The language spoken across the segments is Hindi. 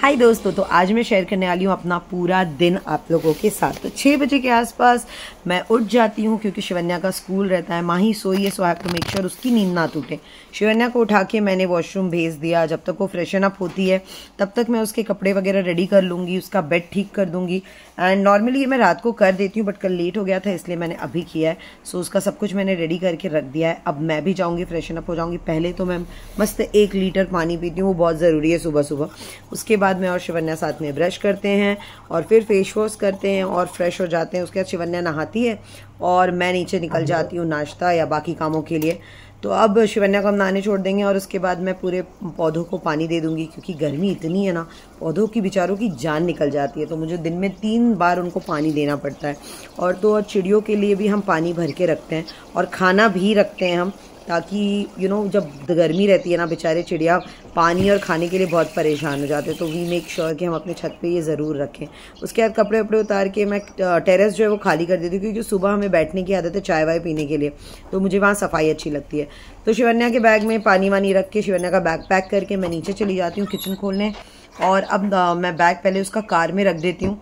हाय दोस्तों, तो आज मैं शेयर करने वाली हूँ अपना पूरा दिन आप लोगों के साथ। तो 6 बजे के आसपास मैं उठ जाती हूँ क्योंकि शिवन्या का स्कूल रहता है। माही सोई है, so I have to make sure उसकी नींद ना टूटे। शिवन्या को उठा के मैंने वॉशरूम भेज दिया। जब तक वो फ्रेशन अप होती है तब तक मैं उसके कपड़े वगैरह रेडी कर लूँगी, उसका बेड ठीक कर दूँगी। एंड नॉर्मली ये मैं रात को कर देती हूँ, बट कल लेट हो गया था इसलिए मैंने अभी किया है। सो उसका सब कुछ मैंने रेडी करके रख दिया है। अब मैं भी जाऊँगी, फ्रेशन अप हो जाऊँगी। पहले तो मैं मस्त 1 लीटर पानी पीती हूँ, वो बहुत ज़रूरी है सुबह सुबह। उसके बाद मैं और शिवन्या साथ में ब्रश करते हैं और फिर फेस वॉश करते हैं और फ्रेश हो जाते हैं। उसके बाद शिवन्या नहाती है और मैं नीचे निकल जाती हूँ नाश्ता या बाकी कामों के लिए। तो अब शिवन्या को हम नहाने छोड़ देंगे और उसके बाद मैं पूरे पौधों को पानी दे दूंगी क्योंकि गर्मी इतनी है ना, पौधों की बेचारों की जान निकल जाती है। तो मुझे दिन में 3 बार उनको पानी देना पड़ता है। और तो और चिड़ियों के लिए भी हम पानी भर के रखते हैं और खाना भी रखते हैं हम, ताकि जब गर्मी रहती है ना, बेचारे चिड़िया पानी और खाने के लिए बहुत परेशान हो जाते हैं। तो वी मेक श्योर कि हम अपने छत पे ये ज़रूर रखें। उसके बाद कपड़े वपड़े उतार के मैं टेरेस जो है वो खाली कर देती हूँ क्योंकि सुबह हमें बैठने की आदत है चाय वाय पीने के लिए, तो मुझे वहाँ सफाई अच्छी लगती है। तो शिवन्या के बैग में पानी वानी रख के शिवन्या का बैग पैक करके मैं नीचे चली जाती हूँ किचन खोलने। और अब मैं बैग पहले उसका कार में रख देती हूँ।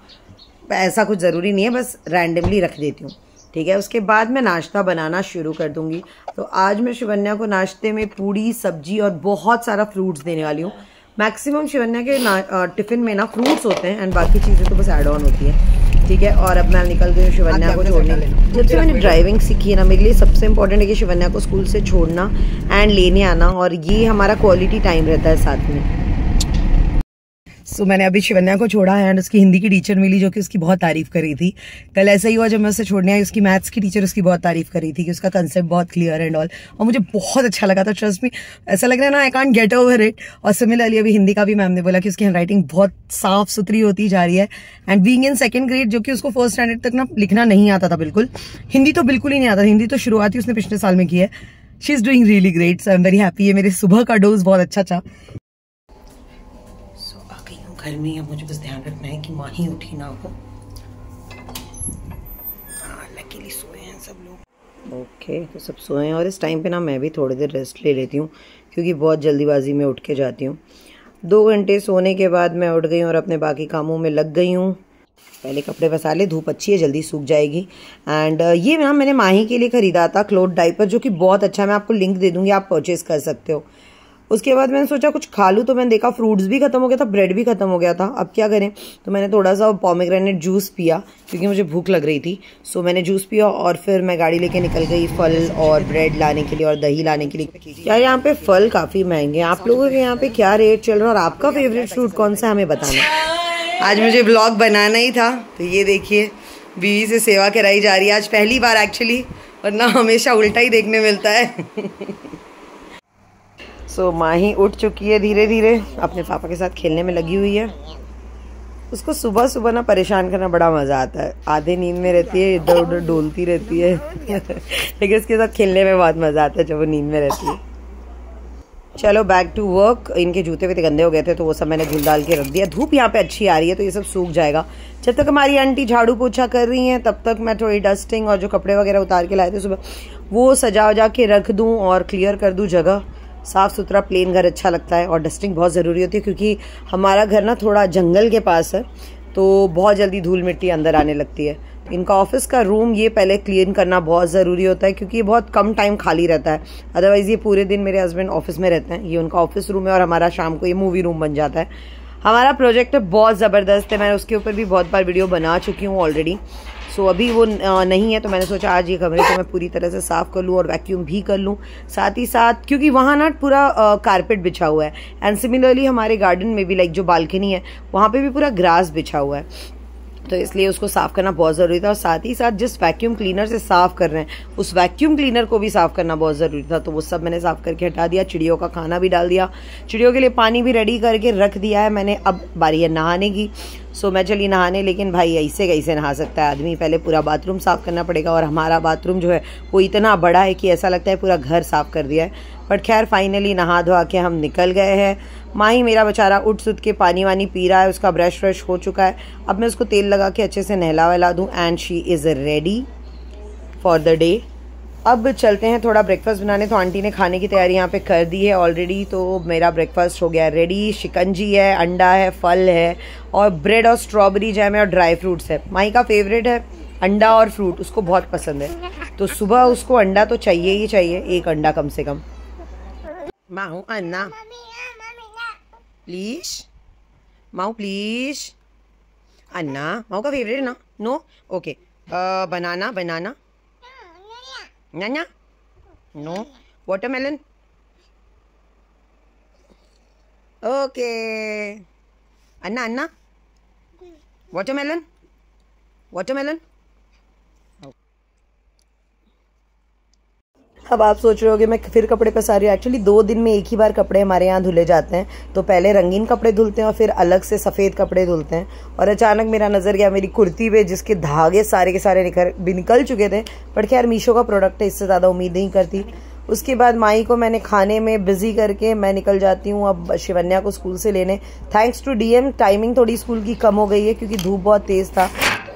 ऐसा कुछ ज़रूरी नहीं है, बस रैंडमली रख देती हूँ, ठीक है। उसके बाद मैं नाश्ता बनाना शुरू कर दूंगी। तो आज मैं शिवन्या को नाश्ते में पूड़ी, सब्जी और बहुत सारा फ्रूट्स देने वाली हूँ। मैक्सिमम शिवन्या के टिफिन में ना फ्रूट्स होते हैं एंड बाकी चीज़ें तो बस ऐड ऑन होती हैं, ठीक है। और अब मैं निकल गई हूँ शिवन्या को छोड़ने। जब से मैंने ड्राइविंग सीखी है ना, मेरे लिए सबसे इंपॉर्टेंट है कि शिवन्या को स्कूल से छोड़ना एंड लेने आना, और ये हमारा क्वालिटी टाइम रहता है साथ में। सो मैंने अभी शिवन्या को छोड़ा है एंड उसकी हिंदी की टीचर मिली जो कि उसकी बहुत तारीफ कर रही थी। कल ऐसा ही हुआ जब मैं उसे छोड़ने आई, उसकी मैथ्स की टीचर उसकी बहुत तारीफ कर रही थी कि उसका कंसेप्ट बहुत क्लियर एंड ऑल, और मुझे बहुत अच्छा लगा था। ट्रस्ट मी, ऐसा लग रहा है ना, I can't get over it. और सिमिलरली अभी हिंदी का भी मैम ने बोला कि उसकी हैंडराइटिंग बहुत साफ सुथरी होती जा रही है। And being in 2nd grade, जो कि उसको 1st स्टैंडर्ड तक ना लिखना नहीं आता था बिल्कुल, हिंदी तो बिल्कुल ही नहीं आता। हिंदी तो शुरुआती उसने पिछले साल में की है। She is doing really great, so I am very happy. ये मेरे सुबह का डोज बहुत अच्छा था। घर में अब मुझे बस ध्यान रखना है कि माही उठी ना हो। लकीली सोए हैं सब लोग। ओके, तो सब सोए हैं और इस टाइम पे ना मैं भी थोड़ी देर रेस्ट ले लेती हूँ क्योंकि बहुत जल्दीबाजी में उठ के जाती हूँ। 2 घंटे सोने के बाद मैं उठ गई हूँ और अपने बाकी कामों में लग गई हूँ। पहले कपड़े फंसा ले, धूप अच्छी है, जल्दी सूख जाएगी। एंड ये ना मैंने माही के लिए खरीदा था क्लोथ डाइपर, जो कि बहुत अच्छा है। मैं आपको लिंक दे दूंगी, आप परचेज कर सकते हो। उसके बाद मैंने सोचा कुछ खा लूँ, तो मैंने देखा फ्रूट्स भी खत्म हो गया था, ब्रेड भी खत्म हो गया था। अब क्या करें, तो मैंने थोड़ा सा पोमेग्रेनेट जूस पिया क्योंकि मुझे भूख लग रही थी। सो मैंने जूस पिया और फिर मैं गाड़ी लेके निकल गई फल और ब्रेड लाने के लिए और दही लाने के लिए। यार यहाँ पे फल काफी महंगे हैं। आप लोगों के यहाँ पे क्या रेट चल रहा है और आपका फेवरेट फ्रूट कौन सा, हमें बताना। आज मुझे व्लॉग बनाना ही था, तो ये देखिए बीवी से सेवा कराई जा रही है आज पहली बार एक्चुअली, वरना हमेशा उल्टा ही देखने मिलता है। सो माही उठ चुकी है धीरे धीरे, अपने पापा के साथ खेलने में लगी हुई है। उसको सुबह सुबह ना परेशान करना बड़ा मज़ा आता है। आधे नींद में रहती है, इधर उधर डोलती रहती है लेकिन उसके साथ खेलने में बहुत मज़ा आता है जब वो नींद में रहती है। चलो बैक टू वर्क। इनके जूते भी गंदे हो गए थे तो वो सब मैंने धुल डाल के रख दिया। धूप यहाँ पे अच्छी आ रही है तो ये सब सूख जाएगा। जब तक हमारी आंटी झाड़ू पोछा कर रही हैं तब तक मैं थोड़ी डस्टिंग और जो कपड़े वगैरह उतार के लाए थे सुबह, वो सजा वजा के रख दूँ और क्लियर कर दूँ जगह। साफ़ सुथरा प्लेन घर अच्छा लगता है और डस्टिंग बहुत ज़रूरी होती है क्योंकि हमारा घर ना थोड़ा जंगल के पास है, तो बहुत जल्दी धूल मिट्टी अंदर आने लगती है। इनका ऑफिस का रूम ये पहले क्लीन करना बहुत ज़रूरी होता है क्योंकि ये बहुत कम टाइम खाली रहता है। अदरवाइज़ ये पूरे दिन मेरे हस्बैंड ऑफिस में रहते हैं। ये उनका ऑफिस रूम है और हमारा शाम को ये मूवी रूम बन जाता है। हमारा प्रोजेक्ट बहुत ज़बरदस्त है, मैं उसके ऊपर भी बहुत बार वीडियो बना चुकी हूँ ऑलरेडी। सो अभी वो नहीं है, तो मैंने सोचा आज ये कमरे को मैं पूरी तरह से साफ़ कर लूँ और वैक्यूम भी कर लूँ साथ ही साथ, क्योंकि वहाँ ना पूरा कारपेट बिछा हुआ है। एंड सिमिलरली हमारे गार्डन में भी, लाइक जो बालकनी है वहाँ पे भी पूरा ग्रास बिछा हुआ है, तो इसलिए उसको साफ़ करना बहुत ज़रूरी था। और साथ ही साथ जिस वैक्यूम क्लीनर से साफ़ कर रहे हैं उस वैक्यूम क्लीनर को भी साफ़ करना बहुत ज़रूरी था, तो वो सब मैंने साफ़ करके हटा दिया। चिड़ियों का खाना भी डाल दिया, चिड़ियों के लिए पानी भी रेडी करके रख दिया है मैंने। अब बारी है नहाने की। सो मैं चली नहाने, लेकिन भाई ऐसे कैसे नहा सकता है आदमी, पहले पूरा बाथरूम साफ़ करना पड़ेगा। और हमारा बाथरूम जो है वो इतना बड़ा है कि ऐसा लगता है पूरा घर साफ़ कर दिया है। बट खैर फाइनली नहा धोआ के हम निकल गए हैं। माही मेरा बेचारा उठ सुट के पानी वानी पी रहा है, उसका ब्रश व्रश हो चुका है। अब मैं उसको तेल लगा के अच्छे से नहला वहला दूँ and she is ready for the day. अब चलते हैं थोड़ा ब्रेकफास्ट बनाने। तो आंटी ने खाने की तैयारी यहाँ पे कर दी है ऑलरेडी। तो मेरा ब्रेकफास्ट हो गया रेडी। शिकंजी है, अंडा है, फल है और ब्रेड और स्ट्रॉबेरी जैम है और ड्राई फ्रूट्स है। माई का फेवरेट है अंडा और फ्रूट, उसको बहुत पसंद है। तो सुबह उसको अंडा तो चाहिए ही चाहिए, एक अंडा कम से कम। माऊ अन्ना प्लीज, माऊ प्लीज। अन्ना माऊ का फेवरेट है ना? No okay. Banana banana nana no. Watermelon okay. अन्ना अन्ना वाटरमेलन वाटरमेलन। अब आप सोच रहे होगे मैं फिर कपड़े पसार रही हूँ। एक्चुअली 2 दिन में एक ही बार कपड़े हमारे यहाँ धुले जाते हैं। तो पहले रंगीन कपड़े धुलते हैं और फिर अलग से सफ़ेद कपड़े धुलते हैं। और अचानक मेरा नज़र गया मेरी कुर्ती पे, जिसके धागे सारे के सारे निकल चुके थे। बट खैर मीशो का प्रोडक्ट है, इससे ज़्यादा उम्मीद नहीं करती। उसके बाद माई को मैंने खाने में बिजी करके मैं निकल जाती हूँ अब शिवन्या को स्कूल से लेने। थैंक्स टू डीएम टाइमिंग थोड़ी स्कूल की कम हो गई है क्योंकि धूप बहुत तेज़ था।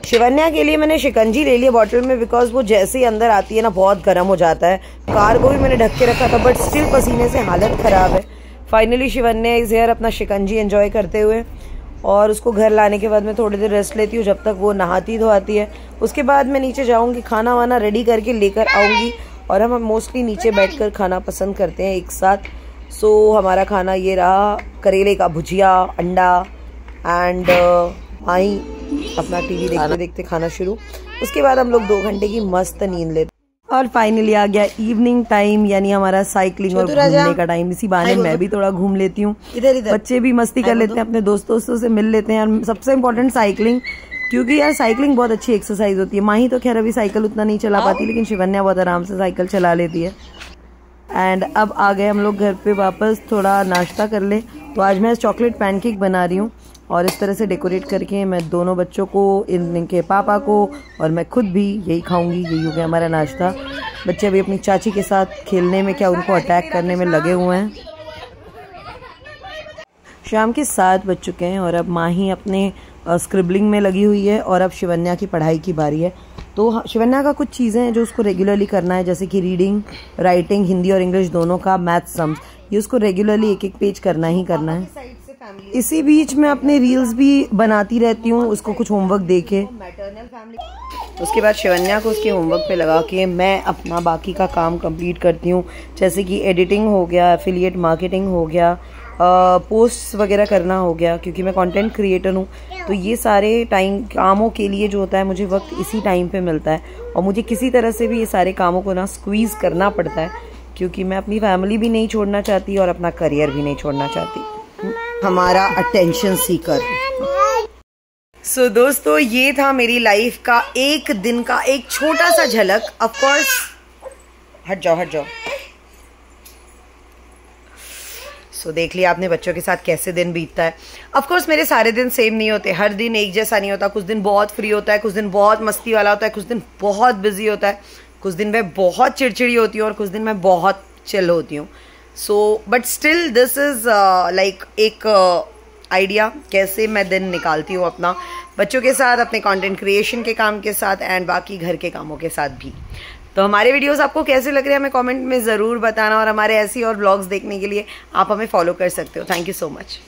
शिवन्या के लिए मैंने शिकंजी ले लिया बॉटल में, बिकॉज वो जैसे ही अंदर आती है ना बहुत गर्म हो जाता है। कार को भी मैंने ढक के रखा था बट स्टिल पसीने से हालत ख़राब है। फाइनली शिवन्या इज हियर अपना शिकंजी एंजॉय करते हुए। और उसको घर लाने के बाद मैं थोड़ी देर रेस्ट लेती हूँ जब तक वो नहाती धोआती है। उसके बाद मैं नीचे जाऊँगी, खाना वाना रेडी करके लेकर आऊँगी। और हम मोस्टली नीचे बैठकर खाना पसंद करते हैं एक साथ। सो हमारा खाना ये रहा, करेले का भुजिया, अंडा एंड माई अपना टीवी देखते देखते खाना शुरू। उसके बाद हम लोग 2 घंटे की मस्त नींद लेते। और फाइनली आ गया इवनिंग टाइम, यानी हमारा साइकिलिंग और घूमने का टाइम। इसी बहाने मैं भी थोड़ा घूम लेती हूँ, बच्चे भी मस्ती कर लेते हैं, अपने दोस्तों से मिल लेते हैं। और सबसे इम्पोर्टेंट साइकिलिंग, क्योंकि यार साइकिलिंग बहुत अच्छी एक्सरसाइज होती है। माही तो खैर अभी साइकिल उतना नहीं चला पाती, लेकिन शिवन्या बहुत आराम से साइकिल चला लेती है। एंड अब आ गए हम लोग घर पे वापस, थोड़ा नाश्ता कर ले। तो आज मैं चॉकलेट पैनकेक बना रही हूँ और इस तरह से डेकोरेट करके मैं दोनों बच्चों को, इनके पापा को और मैं खुद भी यही खाऊंगी। यही हो गया हमारा नाश्ता। बच्चे अभी अपनी चाची के साथ खेलने में, क्या उनको अटैक करने में लगे हुए हैं। शाम के 7 बज चुके हैं और अब माही अपने स्क्रिबलिंग में लगी हुई है और अब शिवन्या की पढ़ाई की बारी है। तो शिवन्या का कुछ चीज़ें हैं जो उसको रेगुलरली करना है, जैसे कि रीडिंग, राइटिंग, हिंदी और इंग्लिश दोनों का, मैथ्स, सम्स, ये उसको रेगुलरली एक पेज करना ही करना है। इसी बीच मैं अपने रील्स भी बनाती रहती हूँ, उसको कुछ होमवर्क दे के। उसके बाद शिवन्या को उसके होमवर्क पे लगा के मैं अपना बाकी का काम कंप्लीट करती हूँ, जैसे कि एडिटिंग हो गया, एफिलिएट मार्केटिंग हो गया, पोस्ट्स वगैरह करना हो गया, क्योंकि मैं कंटेंट क्रिएटर हूँ। तो ये सारे टाइम कामों के लिए जो होता है मुझे वक्त इसी टाइम पे मिलता है और मुझे किसी तरह से भी ये सारे कामों को ना स्क्वीज़ करना पड़ता है, क्योंकि मैं अपनी फैमिली भी नहीं छोड़ना चाहती और अपना करियर भी नहीं छोड़ना चाहती। हमारा अटेंशन सीकर। सो दोस्तों, ये था मेरी लाइफ का एक दिन का एक छोटा सा झलक। ऑफ कोर्स हट जाओ। सो देख लिया आपने बच्चों के साथ कैसे दिन बीतता है। ऑफ कोर्स मेरे सारे दिन सेम नहीं होते, हर दिन एक जैसा नहीं होता। कुछ दिन बहुत फ्री होता है, कुछ दिन बहुत मस्ती वाला होता है, कुछ दिन बहुत बिजी होता है, कुछ दिन मैं बहुत चिड़चिड़ी होती हूँ और कुछ दिन मैं बहुत चिल होती हूँ। So but still this is like एक आइडिया कैसे मैं दिन निकालती हूँ अपना, बच्चों के साथ, अपने कंटेंट क्रिएशन के काम के साथ एंड बाकी घर के कामों के साथ भी। तो हमारे वीडियोस आपको कैसे लग रहे हैं हमें कमेंट में ज़रूर बताना और हमारे ऐसी और ब्लॉग्स देखने के लिए आप हमें फॉलो कर सकते हो। Thank you so much.